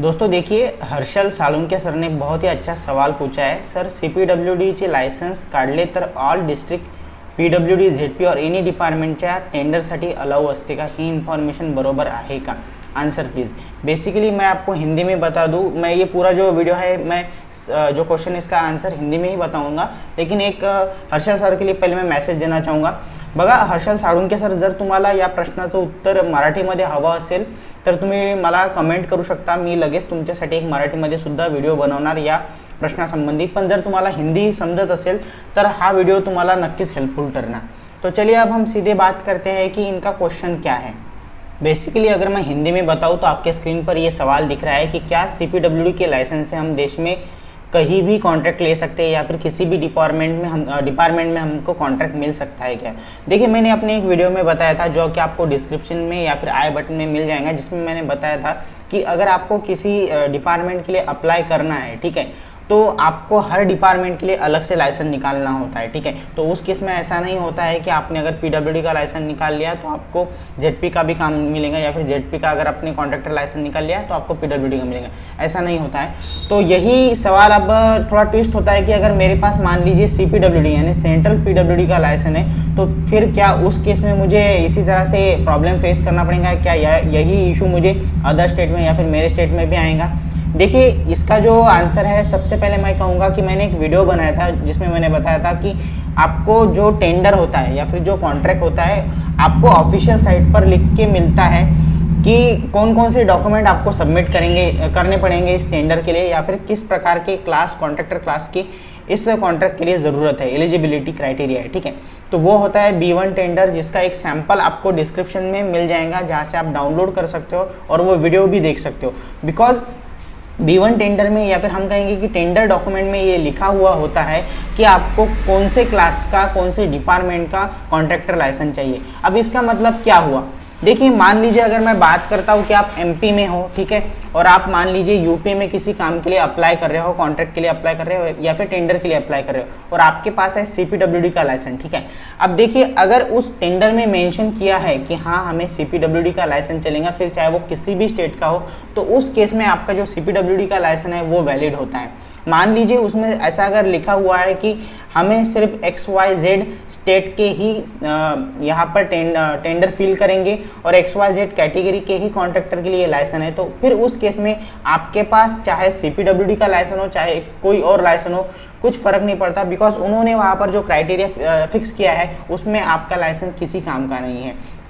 दोस्तों देखिए, हर्षल साळुंखे सर ने बहुत ही अच्छा सवाल पूछा है। सर, CPWDचे लायसन्स काढले तर ऑल डिस्ट्रिक्ट PWD ZP और एनी डिपार्टमेंटच्या टेंडरसाठी अलाउ असते का? ही इन्फॉर्मेशन बरोबर आहे का? Answer please. बेसिकली मैं आपको हिंदी में बता दूं, मैं ये पूरा जो वीडियो है मैं जो क्वेश्चन है इसका आंसर हिंदी में ही बताऊंगा, लेकिन एक हर्षल सर के लिए पहिले मैं मेसेज देना चाहूँगा। बघा हर्षल साळुंखे सर, जर तुम्हाला या प्रश्नाचं उत्तर मराठीमध्ये हवं असेल तर तुम्ही मला कमेंट करू शकता। मी लगेच तुमच्यासाठी एक मराठीमध्ये सुद्धा व्हिडिओ बनवणार या प्रश्नासंबंधी। पण जर तुम्हाला हिंदी समझत असेल तर हा वीडियो तुम्हाला नक्कीच हेल्पफुल ठरना। तो चलिए अब हम सीधे बात करते हैं कि इनका क्वेश्चन क्या है। बेसिकली अगर मैं हिंदी में बताऊँ तो आपके स्क्रीन पर ये सवाल दिख रहा है कि क्या CPWD के लाइसेंस से हम देश में कहीं भी कॉन्ट्रैक्ट ले सकते हैं या फिर किसी भी डिपार्टमेंट में हमको कॉन्ट्रैक्ट मिल सकता है क्या? देखिए, मैंने अपने एक वीडियो में बताया था जो कि आपको डिस्क्रिप्शन में या फिर आई बटन में मिल जाएगा, जिसमें मैंने बताया था कि अगर आपको किसी डिपार्टमेंट के लिए अप्लाई करना है, ठीक है, तो आपको हर डिपार्टमेंट के लिए अलग से लाइसेंस निकालना होता है, ठीक है। तो उस केस में ऐसा नहीं होता है कि आपने अगर PWD का लाइसेंस निकाल लिया तो आपको ZP का भी काम मिलेगा, या फिर ZP का अगर आपने कॉन्ट्रैक्टर लाइसेंस निकाल लिया तो आपको PWD का मिलेगा, ऐसा नहीं होता है। तो यही सवाल अब थोड़ा ट्विस्ट होता है कि अगर मेरे पास मान लीजिए CPWD यानी सेंट्रल PWD का लाइसेंस है, तो फिर क्या उस केस में मुझे इसी तरह से प्रॉब्लम फेस करना पड़ेगा क्या? यही इशू मुझे अदर स्टेट में या फिर मेरे स्टेट में भी आएगा? देखिए, इसका जो आंसर है, सबसे पहले मैं कहूँगा कि मैंने एक वीडियो बनाया था जिसमें मैंने बताया था कि आपको जो टेंडर होता है या फिर जो कॉन्ट्रैक्ट होता है, आपको ऑफिशियल साइट पर लिख के मिलता है कि कौन कौन से डॉक्यूमेंट आपको सबमिट करने पड़ेंगे इस टेंडर के लिए, या फिर किस प्रकार के क्लास, कॉन्ट्रैक्टर क्लास की इस कॉन्ट्रैक्ट के लिए ज़रूरत है, एलिजिबिलिटी क्राइटेरिया है, ठीक है। तो वो होता है B1 टेंडर, जिसका एक सैंपल आपको डिस्क्रिप्शन में मिल जाएगा, जहाँ से आप डाउनलोड कर सकते हो और वो वीडियो भी देख सकते हो। बिकॉज B1 टेंडर में, या फिर हम कहेंगे कि टेंडर डॉक्यूमेंट में ये लिखा हुआ होता है कि आपको कौन से क्लास का, कौन से डिपार्टमेंट का कॉन्ट्रैक्टर लाइसेंस चाहिए। अब इसका मतलब क्या हुआ? देखिए, मान लीजिए अगर मैं बात करता हूँ कि आप MP में हो, ठीक है, और आप मान लीजिए UP में किसी काम के लिए अप्लाई कर रहे हो, कॉन्ट्रैक्ट के लिए अप्लाई कर रहे हो या फिर टेंडर के लिए अप्लाई कर रहे हो, और आपके पास है CPWD का लाइसेंस, ठीक है। अब देखिए, अगर उस टेंडर में मेंशन किया है कि हाँ हमें CPWD का लाइसेंस चलेगा, फिर चाहे वो किसी भी स्टेट का हो, तो उस केस में आपका जो CPWD का लाइसेंस है वो वैलिड होता है। मान लीजिए उसमें ऐसा अगर लिखा हुआ है कि हमें सिर्फ XYZ स्टेट के ही यहाँ पर टेंडर फिल करेंगे और XYZ कैटेगरी के ही कॉन्ट्रैक्टर के लिए लाइसेंस है, तो फिर उस केस में आपके पास चाहे CPWD का लाइसेंस हो चाहे कोई और लाइसेंस हो, कुछ फ़र्क नहीं पड़ता, बिकॉज उन्होंने वहाँ पर जो क्राइटेरिया फिक्स किया है उसमें आपका लाइसेंस किसी काम का नहीं है।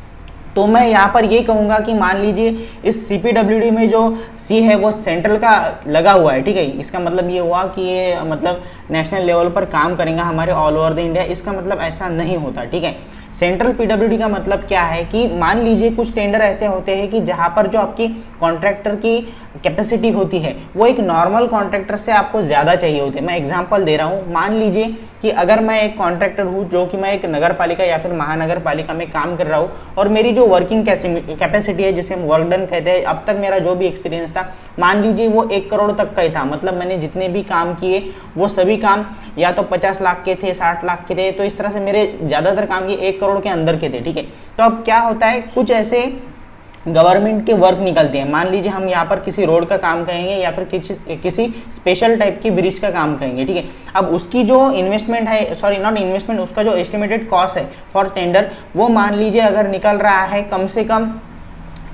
तो मैं यहाँ पर ये कहूँगा कि मान लीजिए इस CPWD में जो C है वो सेंट्रल का लगा हुआ है, ठीक है। इसका मतलब ये हुआ कि ये मतलब नेशनल लेवल पर काम करेगा हमारे ऑल ओवर द इंडिया, इसका मतलब ऐसा नहीं होता, ठीक है। सेंट्रल PWD का मतलब क्या है कि मान लीजिए कुछ टेंडर ऐसे होते हैं कि जहाँ पर जो आपकी कॉन्ट्रैक्टर की कैपेसिटी होती है वो एक नॉर्मल कॉन्ट्रैक्टर से आपको ज़्यादा चाहिए होती है। मैं एग्जांपल दे रहा हूँ, मान लीजिए कि अगर मैं एक कॉन्ट्रैक्टर हूँ जो कि मैं एक नगर पालिका या फिर महानगर पालिका में काम कर रहा हूँ, और मेरी जो वर्किंग कैपेसिटी है जिसे हम वर्क डन कहते हैं, अब तक मेरा जो भी एक्सपीरियंस था, मान लीजिए वो 1 करोड़ तक का ही था। मतलब मैंने जितने भी काम किए वो सभी काम या तो 50 लाख के थे, 60 लाख के थे, तो इस तरह से मेरे ज़्यादातर काम ये 1 करोड़ के अंदर के थे, ठीक है। तो अब क्या होता है, कुछ ऐसे गवर्नमेंट के वर्क निकलते हैं। मान लीजिए हम यहाँ पर किसी रोड का काम कहेंगे या फिर किसी स्पेशल टाइप की ब्रिज का काम कहेंगे, ठीक है। अब उसकी जो इन्वेस्टमेंट है, सॉरी नॉट इन्वेस्टमेंट, उसका जो एस्टिमेटेड कॉस्ट है फॉर टेंडर, वो मान लीजिए अगर निकल रहा है कम से कम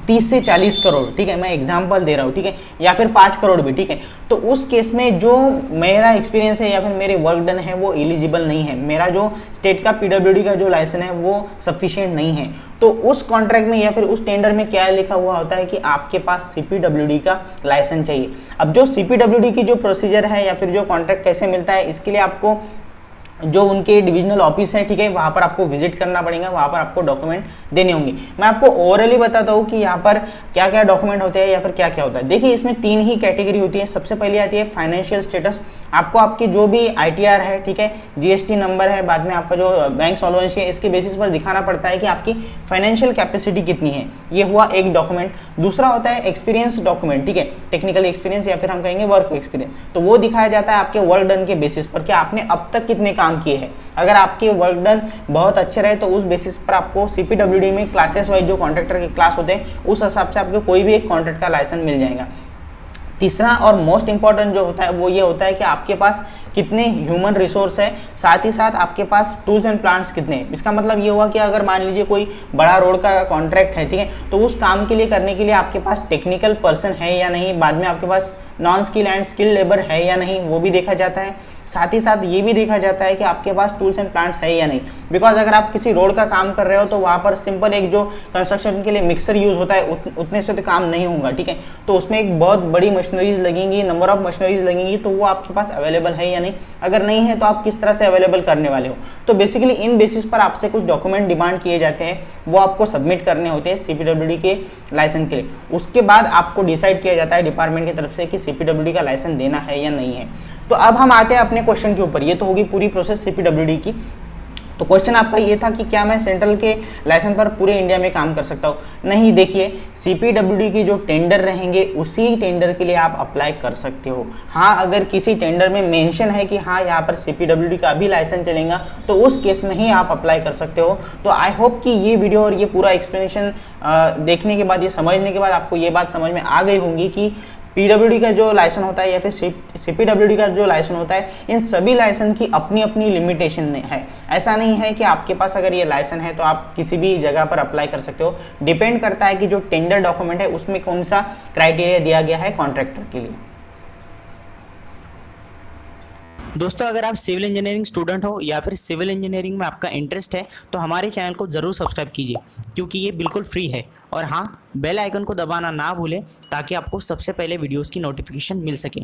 30 से 40 करोड़, ठीक है, मैं एग्जांपल दे रहा हूँ, ठीक है, या फिर 5 करोड़ भी, ठीक है। तो उस केस में जो मेरा एक्सपीरियंस है या फिर मेरे वर्क डन है वो एलिजिबल नहीं है, मेरा जो स्टेट का PWD का जो लाइसेंस है वो सफिशिएंट नहीं है। तो उस कॉन्ट्रैक्ट में या फिर उस टेंडर में क्या लिखा हुआ होता है कि आपके पास CPWD का लाइसेंस चाहिए। अब जो CPWD की जो प्रोसीजर है या फिर जो कॉन्ट्रैक्ट कैसे मिलता है, इसके लिए आपको जो उनके डिविजनल ऑफिस है, ठीक है, वहाँ पर आपको विजिट करना पड़ेगा, वहाँ पर आपको डॉक्यूमेंट देने होंगे। मैं आपको ओवरऑली बताता हूँ कि यहाँ पर क्या क्या डॉक्यूमेंट होते हैं या फिर क्या क्या होता है। देखिए, इसमें 3 ही कैटेगरी होती है। सबसे पहले आती है फाइनेंशियल स्टेटस। आपको आपकी जो भी ITR है, ठीक है, GST नंबर है, बाद में आपका जो बैंक सॉल्वेंसी है, इसके बेसिस पर दिखाना पड़ता है कि आपकी फाइनेंशियल कैपेसिटी कितनी है। ये हुआ एक डॉक्यूमेंट। दूसरा होता है एक्सपीरियंस डॉक्यूमेंट, ठीक है, टेक्निकल एक्सपीरियंस या फिर हम कहेंगे वर्क एक्सपीरियंस। तो वो दिखाया जाता है आपके वर्क डन के बेसिस पर कि आपने अब तक कितने काम किए हैं। अगर आपके वर्क डन बहुत अच्छे रहे तो उस बेसिस पर आपको CPWD में क्लासेस वाइज जो कॉन्ट्रैक्टर के क्लास होते हैं उस हिसाब से आपको कोई भी एक कॉन्ट्रैक्ट का लाइसेंस मिल जाएगा। तीसरा और मोस्ट इंपॉर्टेंट जो होता है वो ये होता है कि आपके पास कितने ह्यूमन रिसोर्स है, साथ ही साथ आपके पास टूल्स एंड प्लांट्स कितने हैं। इसका मतलब ये हुआ कि अगर मान लीजिए कोई बड़ा रोड का कॉन्ट्रैक्ट है, ठीक है, तो उस काम के लिए करने के लिए आपके पास टेक्निकल पर्सन है या नहीं, बाद में आपके पास non skill and skill labour है या नहीं, वो भी देखा जाता है। साथ ही साथ ये भी देखा जाता है कि आपके पास टूल्स एंड प्लांट्स है या नहीं, बिकॉज अगर आप किसी रोड का काम कर रहे हो तो वहाँ पर सिंपल एक जो कंस्ट्रक्शन के लिए मिक्सर यूज होता है उतने से तो काम नहीं होगा, ठीक है, तो उसमें एक बहुत बड़ी मशीनरीज लगेंगी, नंबर ऑफ मशीनरीज लगेंगी, तो वो आपके पास अवेलेबल है या नहीं, अगर नहीं है तो आप किस तरह से अवेलेबल करने वाले हो। तो बेसिकली इन बेसिस पर आपसे कुछ डॉक्यूमेंट डिमांड किए जाते हैं, वो आपको सबमिट करने होते हैं CPWD के लाइसेंस के लिए। उसके बाद आपको डिसाइड किया जाता है डिपार्टमेंट की तरफ से कि CPWD का लाइसेंस देना है या नहीं है। तो अब हम आते हैं अपने क्वेश्चन के ऊपर। ये तो होगी पूरी प्रोसेस CPWD की। तो क्वेश्चन आपका ये था कि क्या मैं सेंट्रल के लाइसेंस पर पूरे इंडिया में काम कर सकता हूँ? नहीं, देखिए CPWD की जो टेंडर रहेंगे उसी टेंडर के लिए आप अप्लाई कर सकते हो। हाँ, अगर किसी टेंडर में मेंशन है कि हाँ यहाँ पर CPWD का भी लाइसेंस चलेगा तो उस केस में ही आप अप्लाई कर सकते हो। तो आई होप कि ये वीडियो और ये पूरा एक्सप्लेनेशन देखने के बाद, ये समझने के बाद आपको ये बात समझ में आ गई होंगी कि PWD का जो लाइसेंस होता है या फिर CPWD का जो लाइसेंस होता है, इन सभी लाइसेंस की अपनी अपनी लिमिटेशन है। ऐसा नहीं है कि आपके पास अगर ये लाइसेंस है तो आप किसी भी जगह पर अप्लाई कर सकते हो। डिपेंड करता है कि जो टेंडर डॉक्यूमेंट है उसमें कौन सा क्राइटेरिया दिया गया है कॉन्ट्रैक्टर के लिए। दोस्तों, अगर आप सिविल इंजीनियरिंग स्टूडेंट हो या फिर सिविल इंजीनियरिंग में आपका इंटरेस्ट है तो हमारे चैनल को ज़रूर सब्सक्राइब कीजिए, क्योंकि ये बिल्कुल फ्री है। और हाँ, बेल आइकन को दबाना ना भूलें ताकि आपको सबसे पहले वीडियोस की नोटिफिकेशन मिल सके।